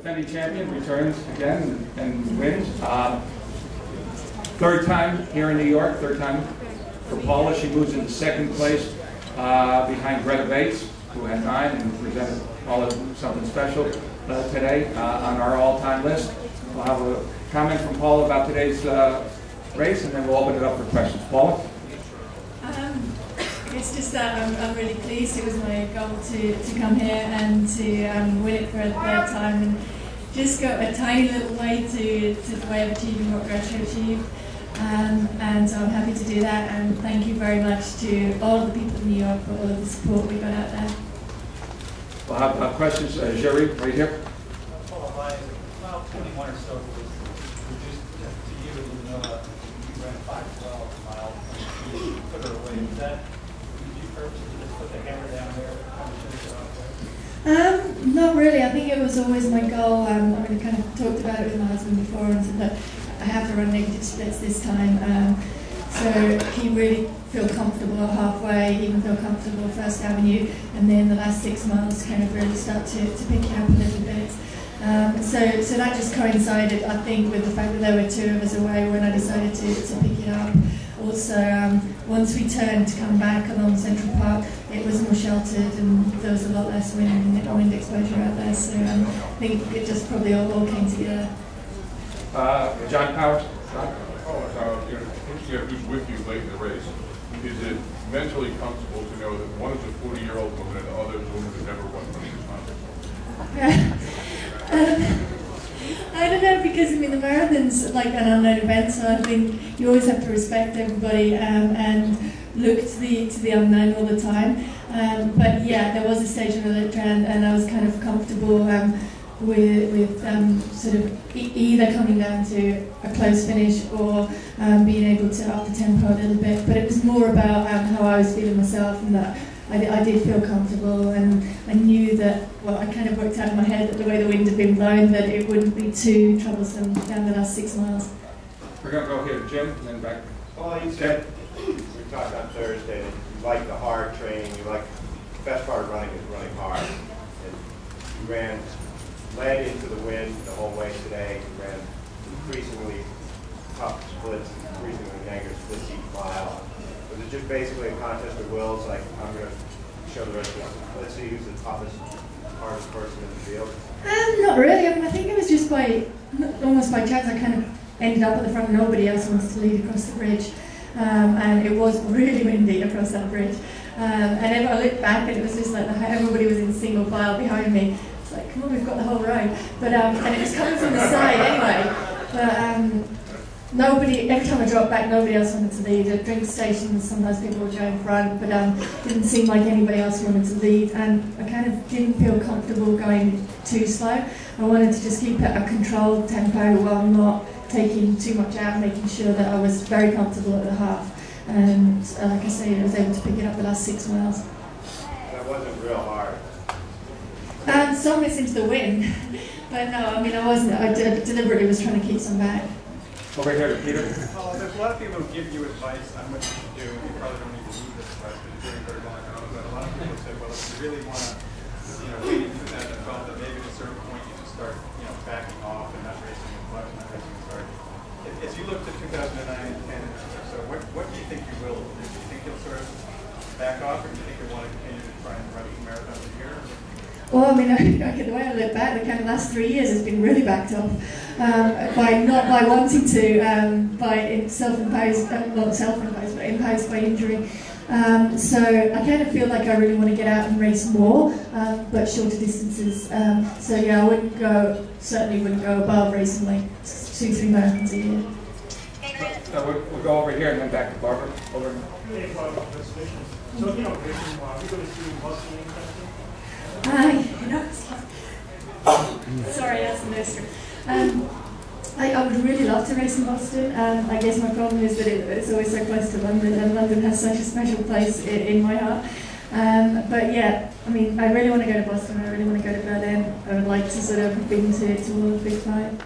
defending champion, returns again and wins. Third time here in New York, third time for Paula. She moves into second place behind Greta Bates, who had 9 and presented Paula something special today on our all-time list. We'll have a comment from Paula about today's race, and then we'll open it up for questions. Paula? It's just that I'm really pleased. It was my goal to come here and to win it for a third time, and just got a tiny little way to the way of achieving what Greta achieved. And so I'm happy to do that, and thank you very much to all of the people in New York for all of the support we got out there. We'll have questions. Jerry, right here. Well, my mile 21 or so was reduced to you, even though you ran 5:12 mile. You put her away. Is that, did you purposely just put the hammer down there and finish it off? Not really. I think it was always my goal. I mean, I kind of talked about it with my husband before and said that I have to run negative splits this time. So he really feel comfortable halfway, even feel comfortable First Avenue, and then the last 6 miles kind of really start to pick it up a little bit. So that just coincided, I think, with the fact that there were 2 of us away when I decided to pick it up. Also, once we turned to come back along Central Park, it was more sheltered and there was a lot less wind exposure out there. So I think it just probably all came together. John Powers. Thinking of who's with you late in the race, is it mentally comfortable to know that one is a 40-year-old woman and the other is a woman who never won this time? I don't know, because I mean the marathon's like an unknown event, so I think you always have to respect everybody and look to the unknown all the time. But yeah, there was a stage in the trend, and I was kind of comfortable with sort of either coming down to a close finish or being able to up the tempo a little bit. But it was more about how I was feeling myself, and that I did feel comfortable, and I knew that, well, I kind of worked out in my head that the way the wind had been blowing, that it wouldn't be too troublesome down the last 6 miles. We're going to go here to Jim, and then back. Well, you said, we talked on Thursday, that you like the hard training, you like, the best part of running is running hard. And you ran led into the wind the whole way today. You ran increasingly tough splits, increasingly negative splits each mile. Was it just basically a contest of wills, like I'm going to show the rest of us, let's see who's the toughest, hardest person in the field? Not really. I mean, I think it was just almost by chance. I kind of ended up at the front. Nobody else wanted to lead across the bridge, and it was really windy across that bridge. And then I looked back, and it was just like everybody was in single file behind me. It's like, come on, we've got the whole row. But and it was coming from the side anyway. But nobody. Every time I dropped back, nobody else wanted to lead. At drink stations, sometimes people would go in front, but didn't seem like anybody else wanted to lead. And I kind of didn't feel comfortable going too slow. I wanted to just keep it a controlled tempo while not taking too much out, making sure that I was very comfortable at the half. And like I say, I was able to pick it up the last 6 miles. That wasn't real hard. Some of it seems to win, but no, I mean I wasn't. I deliberately was trying to keep some back. Over here to Peter. There's a lot of people who give you advice on what you should do, and you probably don't need to need this advice, but you're doing very well on your own. But a lot of people say, well, if you really want to, wait in 2012, that maybe at a certain point you should start, backing off and not racing as much, not racing as hard. As you look to 2009 and 10 or so, what do you think you will do? Do you think you'll sort of back off, or do you think you'll want to continue to try and run some marathons a year? Well, I mean, the way I look back, the kind of last 3 years has been really backed off by not by wanting to, by self-imposed, not self-imposed, but imposed by injury. So I kind of feel like I really want to get out and race more, but shorter distances. So yeah, certainly wouldn't go above racing like 2-3 marathons a year. We'll go over here and then back to Barbara. Over. Hey, Barbara, congratulations. So, racing, are we going to see Boston anytime soon? Sorry, that's the nursery. I would really love to race in Boston. I guess my problem is that it's always so close to London, and London has such a special place in my heart. But yeah, I mean, I really want to go to Boston, I really want to go to Berlin. I would like to sort of have been to all of the big five.